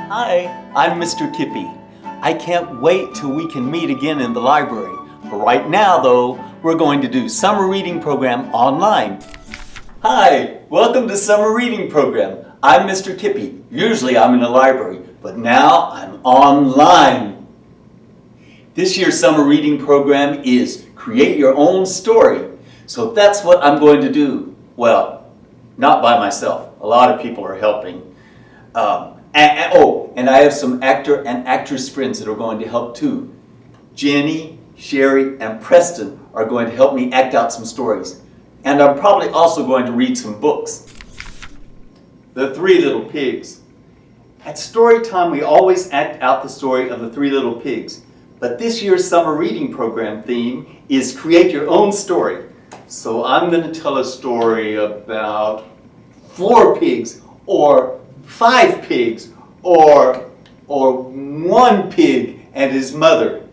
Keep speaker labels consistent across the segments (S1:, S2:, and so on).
S1: Hi, I'm Mr. Kippy. I can't wait till we can meet again in the library. For right now, though, we're going to do summer reading program online. Hi, welcome to summer reading program. I'm Mr. Kippy. Usually I'm in the library, but now I'm online. This year's summer reading program is create your own story. So that's what I'm going to do. Well, not by myself. A lot of people are helping. And I have some actor and actress friends that are going to help too. Jenny, Sherry, and Preston are going to help me act out some stories. And I'm probably also going to read some books. The Three Little Pigs. At story time, we always act out the story of the Three Little Pigs. But this year's summer reading program theme is create your own story. So I'm going to tell a story about 4 pigs, or 5 pigs, or 1 pig and his mother.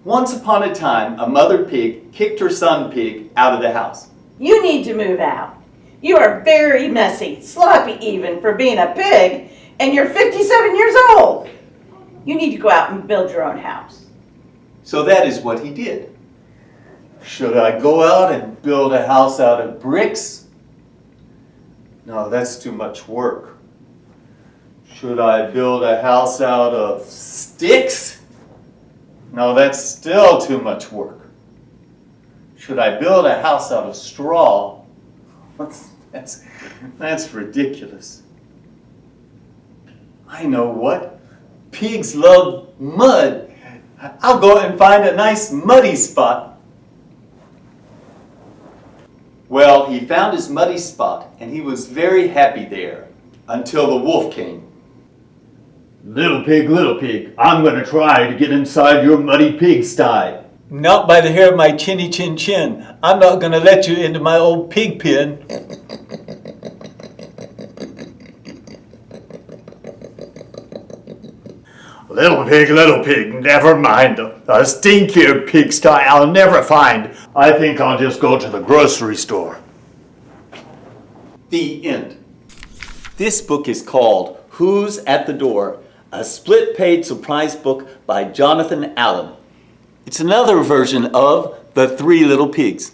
S1: Once upon a time, a mother pig kicked her son pig out of the house.
S2: You need to move out. You are very messy, sloppy even for being a pig, and you're 57 years old. You need to go out and build your own house.
S1: So that is what he did. Should I go out and build a house out of bricks? No, that's too much work. Should I build a house out of sticks? No, that's still too much work. Should I build a house out of straw? That's ridiculous. I know what. Pigs love mud. I'll go and find a nice muddy spot. Well, he found his muddy spot and he was very happy there until the wolf came.
S3: Little pig, I'm going to try to get inside your muddy pigsty.
S1: Not by the hair of my chinny chin chin. I'm not going to let you into my old pig pen.
S3: Little pig, never mind. A stinkier pigsty I'll never find. I think I'll just go to the grocery store.
S1: The end. This book is called Who's at the Door? A split-page surprise book by Jonathan Allen. It's another version of The Three Little Pigs.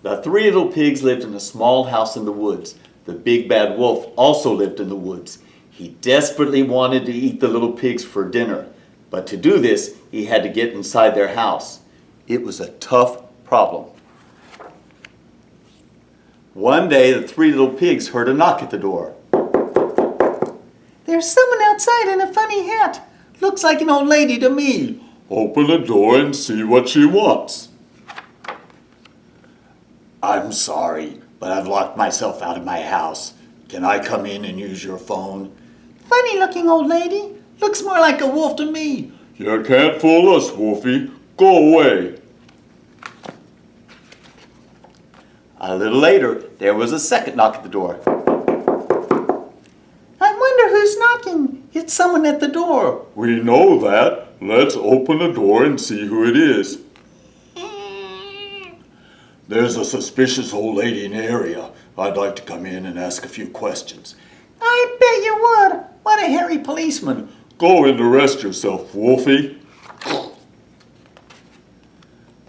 S1: The 3 little pigs lived in a small house in the woods. The big bad wolf also lived in the woods. He desperately wanted to eat the little pigs for dinner, but to do this, he had to get inside their house. It was a tough problem. One day, the 3 little pigs heard a knock at the door.
S4: There's someone outside in a funny hat. Looks like an old lady to me.
S5: Open the door and see what she wants.
S3: I'm sorry, but I've locked myself out of my house. Can I come in and use your phone?
S4: Funny looking old lady. Looks more like a wolf to me.
S5: You can't fool us, Wolfie. Go away.
S1: A little later, there was a second knock at the door.
S4: I wonder who's knocking. It's someone at the door.
S5: We know that. Let's open the door and see who it is. There's a suspicious old lady in the area. I'd like to come in and ask a few questions.
S4: I bet you would. What a hairy policeman.
S5: Go in to rest yourself, Wolfie.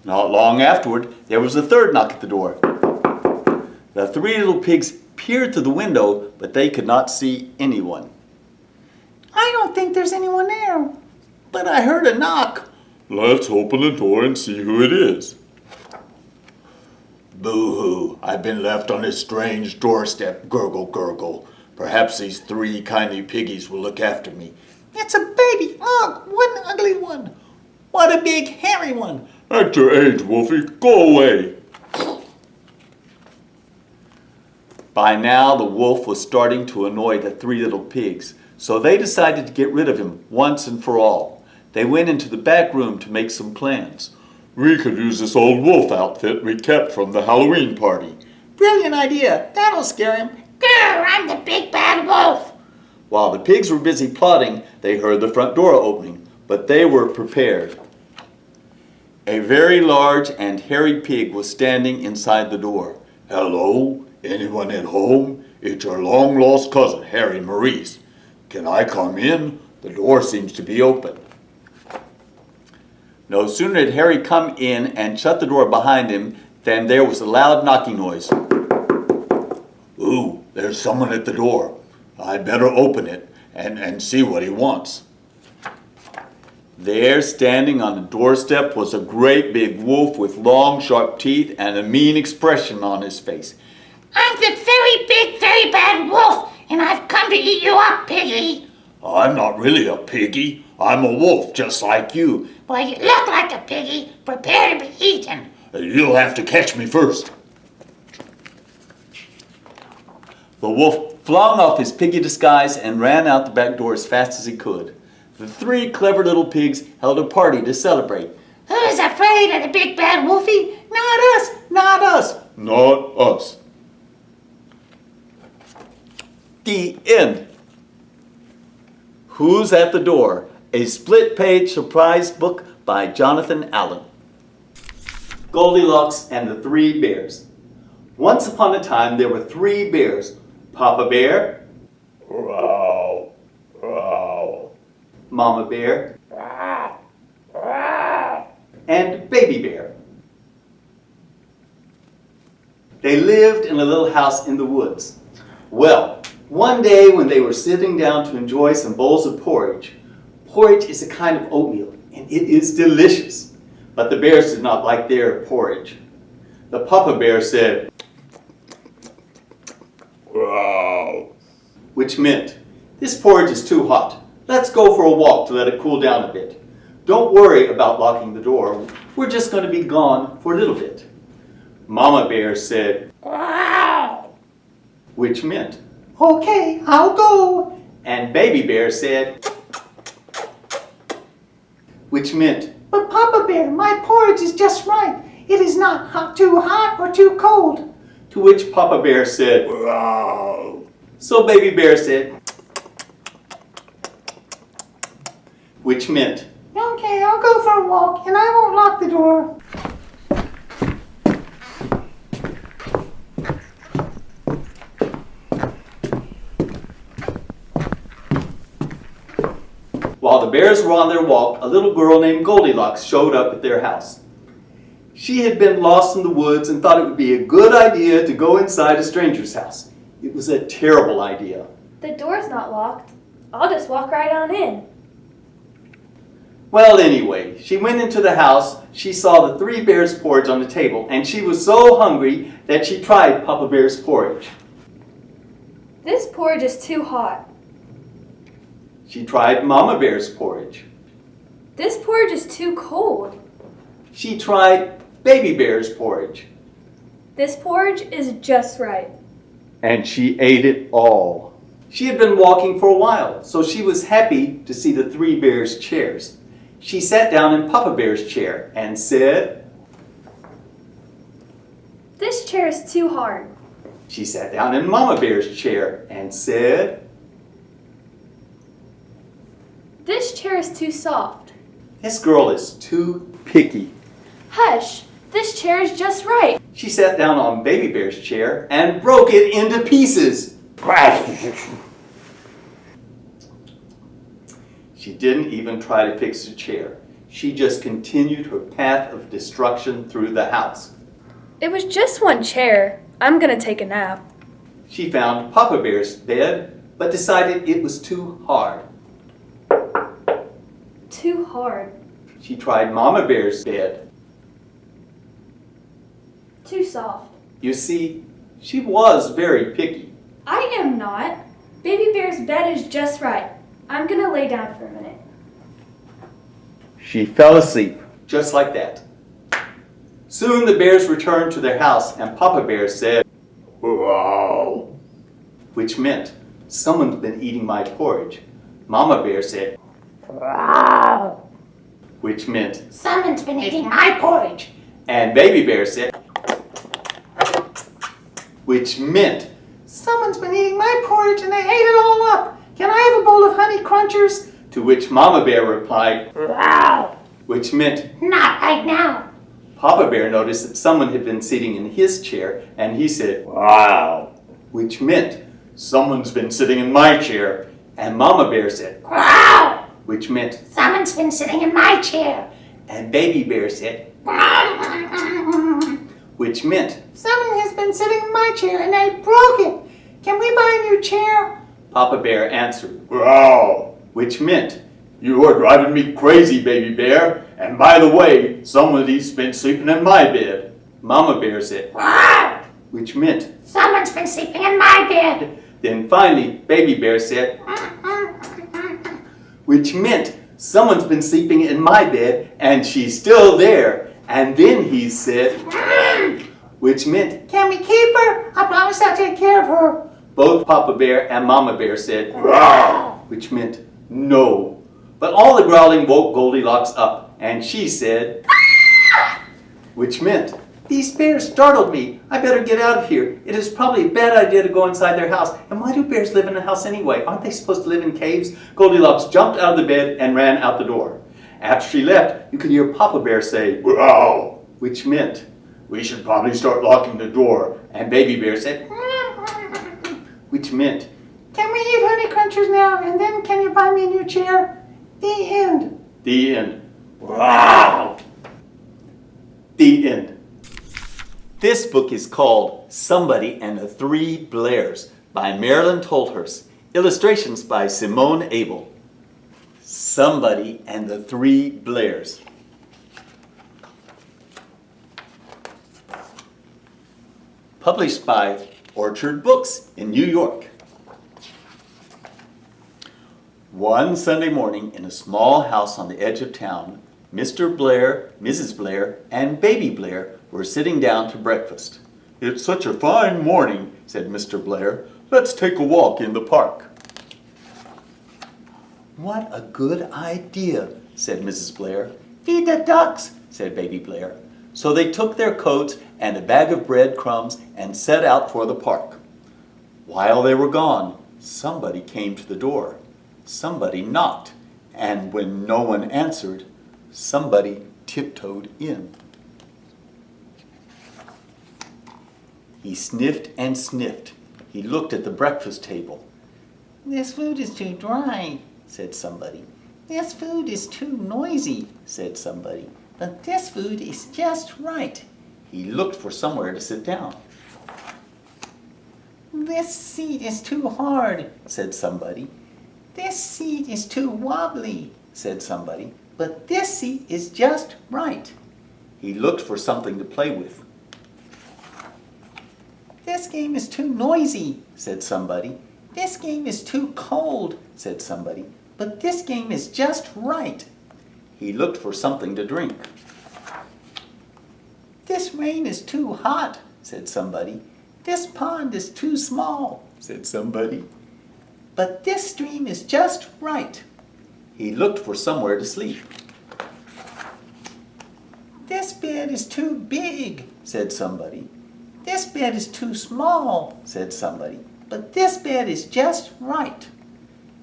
S1: Not long afterward, there was a third knock at the door. The 3 little pigs peered through the window, but they could not see anyone.
S4: I don't think there's anyone there. But I heard a knock.
S5: Let's open the door and see who it is.
S3: Boo-hoo, I've been left on this strange doorstep, gurgle, gurgle. Perhaps these 3 kindly piggies will look after me.
S4: It's a baby. Oh, what an ugly one. What a big hairy one.
S5: At your age, Wolfie, go away.
S1: By now, the wolf was starting to annoy the 3 little pigs, so they decided to get rid of him once and for all. They went into the back room to make some plans.
S5: We could use this old wolf outfit we kept from the Halloween party.
S4: Brilliant idea. That'll scare him. Grr, I'm the big bad wolf.
S1: While the pigs were busy plotting, they heard the front door opening, but they were prepared. A very large and hairy pig was standing inside the door.
S3: Hello? Anyone at home? It's your long-lost cousin, Harry Maurice.
S5: Can I come in? The door seems to be open.
S1: No sooner had Harry come in and shut the door behind him than there was a loud knocking noise.
S5: Ooh, there's someone at the door. I'd better open it and see what he wants.
S1: There, standing on the doorstep, was a great big wolf with long, sharp teeth and a mean expression on his face.
S6: I'm the very big, very bad wolf, and I've come to eat you up, piggy.
S5: I'm not really a piggy. I'm a wolf just like you.
S6: Well, you look like a piggy. Prepare to be eaten.
S5: You'll have to catch me first.
S1: The wolf flung off his piggy disguise and ran out the back door as fast as he could. The three clever little pigs held a party to celebrate.
S6: Who's afraid of the big bad wolfie?
S1: Not us! Not us!
S5: Not us.
S1: The end. Who's at the Door? A split-page surprise book by Jonathan Allen. Goldilocks and the Three Bears. Once upon a time there were three bears. Papa Bear,
S5: Wow. Wow.
S1: Mama Bear, and Baby Bear. They lived in a little house in the woods. Well, one day when they were sitting down to enjoy some bowls of porridge, porridge is a kind of oatmeal, and it is delicious. But the bears did not like their porridge. The Papa Bear said,
S5: Wow.
S1: which meant, this porridge is too hot. Let's go for a walk to let it cool down a bit. Don't worry about locking the door. We're just going to be gone for a little bit. Mama Bear said,
S6: Wow.
S1: which meant,
S4: Okay, I'll go.
S1: and Baby Bear said, which meant,
S4: But Papa Bear, my porridge is just right. It is not too hot or too cold.
S1: to which Papa Bear said,
S5: Wow.
S1: so Baby Bear said, which meant,
S4: Okay, I'll go for a walk and I won't lock the door.
S1: while the bears were on their walk, a little girl named Goldilocks showed up at their house. She had been lost in the woods and thought it would be a good idea to go inside a stranger's house. It was a terrible idea.
S7: The door's not locked. I'll just walk right on in.
S1: Well, anyway, she went into the house, she saw the three bears' porridge on the table, and she was so hungry that she tried Papa Bear's porridge.
S7: This porridge is too hot.
S1: She tried Mama Bear's porridge.
S7: This porridge is too cold.
S1: She tried Baby Bear's porridge.
S7: This porridge is just right.
S1: And she ate it all. She had been walking for a while, so she was happy to see the three bears' chairs. She sat down in Papa Bear's chair and said,
S7: This chair is too hard.
S1: she sat down in Mama Bear's chair and said,
S7: This chair is too soft.
S1: this girl is too picky.
S7: Hush, this chair is just right.
S1: She sat down on Baby Bear's chair and broke it into pieces. She didn't even try to fix the chair. She just continued her path of destruction through the house.
S7: It was just one chair. I'm gonna take a nap.
S1: She found Papa Bear's bed, but decided it was too hard.
S7: Too hard.
S1: She tried Mama Bear's bed.
S7: Too soft.
S1: You see, she was very picky.
S7: I am not. Baby Bear's bed is just right. I'm gonna lay down for a minute.
S1: She fell asleep, just like that. Soon the bears returned to their house and Papa Bear said,
S5: Wow.
S1: which meant, someone's been eating my porridge. Mama Bear said,
S6: Wow.
S1: which meant,
S6: Someone's been eating my porridge.
S1: and Baby Bear said, which meant,
S4: Someone's been eating my porridge and they ate it all up. Can I have a bowl of honey crunchers?
S1: to which Mama Bear replied,
S6: Wow.
S1: which meant,
S6: Not right now.
S1: Papa Bear noticed that someone had been sitting in his chair and he said,
S5: Wow.
S1: which meant, someone's been sitting in my chair. And Mama Bear said,
S6: Growl!
S1: which meant,
S6: Someone's been sitting in my chair.
S1: and Baby Bear said, which meant,
S4: Someone has been sitting in my chair and I broke it. Can we buy a new chair?
S1: Papa Bear answered,
S5: Growl!
S1: which meant,
S5: You are driving me crazy, Baby Bear. And by the way, somebody's been sleeping in my bed.
S1: Mama Bear said,
S6: Growl!
S1: which meant,
S6: Someone's been sleeping in my bed.
S1: then finally Baby Bear said, which meant, someone's been sleeping in my bed and she's still there. And then he said, which meant,
S4: Can we keep her? I promise I'll take care of her.
S1: both Papa Bear and Mama Bear said,
S5: Growl!
S1: which meant no. But all the growling woke Goldilocks up, and she said, which meant, these bears startled me. I better get out of here. It is probably a bad idea to go inside their house. And why do bears live in a house anyway? Aren't they supposed to live in caves? Goldilocks jumped out of the bed and ran out the door. After she left, you could hear Papa Bear say,
S5: Growl!
S1: which meant,
S5: We should probably start locking the door.
S1: and Baby Bear said, which meant,
S4: Can we eat Honey Crunchers now? And then can you buy me a new chair? The end.
S1: the end. Wow! The end. This book is called Somebody and the Three Blairs by Marilyn Tolhurst. Illustrations by Simone Abel. Somebody and the Three Blairs. Published by Orchard Books in New York. One Sunday morning in a small house on the edge of town, Mr. Blair, Mrs. Blair, and Baby Blair were sitting down to breakfast.
S5: It's such a fine morning,
S1: Said Mr. Blair.
S5: let's take a walk in the park.
S1: What a good idea, said Mrs. Blair. Feed the ducks, said Baby Blair. So they took their coats and a bag of breadcrumbs and set out for the park. While they were gone, somebody came to the door. Somebody knocked, and when no one answered, somebody tiptoed in. He sniffed and sniffed. He looked at the breakfast table.
S4: This food is too dry.
S1: Said somebody.
S4: This food is too noisy.
S1: Said somebody.
S4: But this food is just right.
S1: He looked for somewhere to sit down.
S4: This seat is too hard.
S1: Said somebody.
S4: This seat is too wobbly.
S1: Said somebody.
S4: But this seat is just right.
S1: He looked for something to play with.
S4: This game is too noisy.
S1: Said somebody.
S4: This game is too cold.
S1: Said somebody.
S4: But this game is just right.
S1: He looked for something to drink.
S4: This rain is too hot.
S1: Said somebody.
S4: This pond is too small.
S1: Said somebody.
S4: But this stream is just right.
S1: He looked for somewhere to sleep.
S4: This bed is too big.
S1: Said somebody.
S4: This bed is too small.
S1: Said somebody.
S4: But this bed is just right.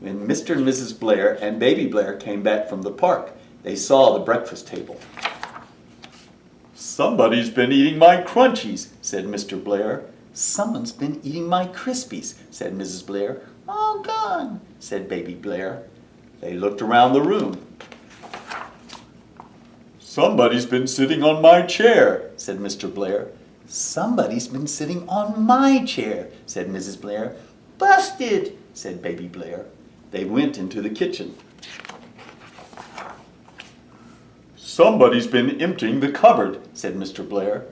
S1: When Mr. and Mrs. Blair and Baby Blair came back from the park, they saw the breakfast table.
S5: Somebody's been eating my crunchies,
S1: Said Mr. Blair. Someone's been eating my Crispies, said Mrs. Blair.
S4: All gone.
S1: Said Baby Blair. They looked around the room.
S5: Somebody's been sitting on my chair.
S1: Said Mr. Blair. Somebody's been sitting on my chair, said Mrs. Blair.
S4: Busted.
S1: Said Baby Blair. They went into the kitchen.
S5: Somebody's been emptying the cupboard.
S1: Said Mr. Blair.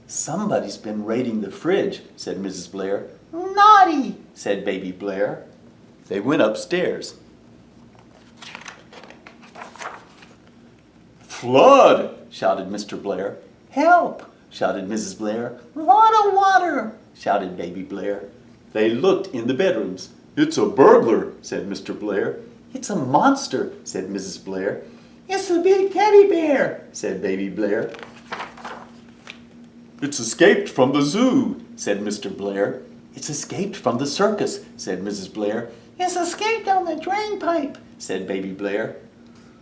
S1: Somebody's been raiding the fridge, said Mrs. Blair.
S4: Naughty.
S1: Said Baby Blair. They went upstairs.
S5: Flood!
S1: Shouted Mr. Blair.
S4: Help.
S1: Shouted Mrs. Blair.
S4: Water.
S1: Shouted Baby Blair. They looked in the bedrooms.
S5: It's a burglar,
S1: Said Mr. Blair. It's a monster, said Mrs. Blair.
S4: It's a big teddy bear.
S1: Said Baby Blair.
S5: It's escaped from the zoo.
S1: Said Mr. Blair. It's escaped from the circus, said Mrs. Blair.
S4: It's escaped down the drain pipe.
S1: Said Baby Blair.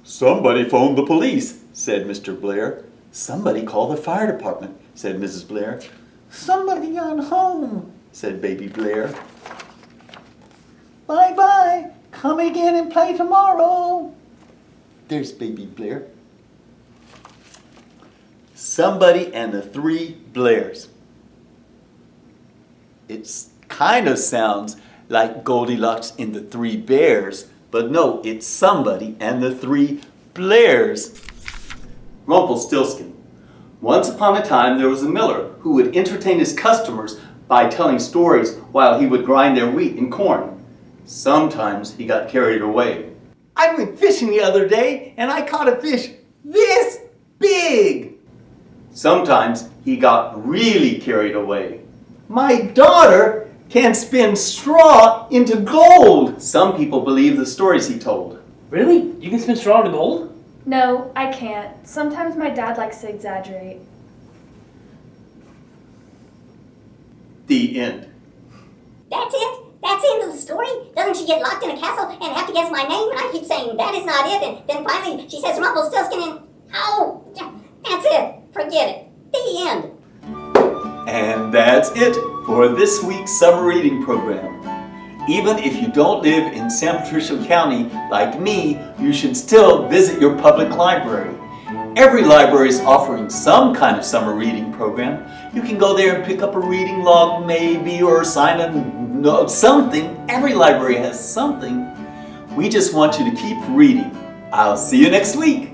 S5: Somebody phoned the police.
S1: Said Mr. Blair. Somebody call the fire department, said Mrs. Blair.
S4: Somebody gone home.
S1: Said Baby Blair.
S4: Bye-bye.
S1: Come again and play tomorrow. There's baby Blair. Somebody and the Three Blairs. It kind of sounds like Goldilocks and the Three Bears, but no, it's Somebody and the Three Blairs. Rumplestiltskin. Once upon a time, there was a miller who would entertain his customers by telling stories while he would grind their wheat and corn. Sometimes he got carried away. I went fishing the other day and I caught a fish this big. Sometimes he got really carried away. My daughter can spin straw into gold. Some people believe the stories he told.
S8: Really? You can spin straw into gold?
S7: No, I can't. Sometimes my dad likes to exaggerate.
S1: The end.
S9: That's it? That's the end of the story? Doesn't she get locked in a castle and have to guess my name? And I keep saying, that is not it. And then finally she says Rumplestiltskin and, oh, that's it. Forget it. The end.
S1: And that's it for this week's summer reading program. Even if you don't live in San Patricio County like me, you should still visit your public library. Every library is offering some kind of summer reading program. You can go there and pick up a reading log maybe, or sign something. Every library has something. We just want you to keep reading. I'll see you next week.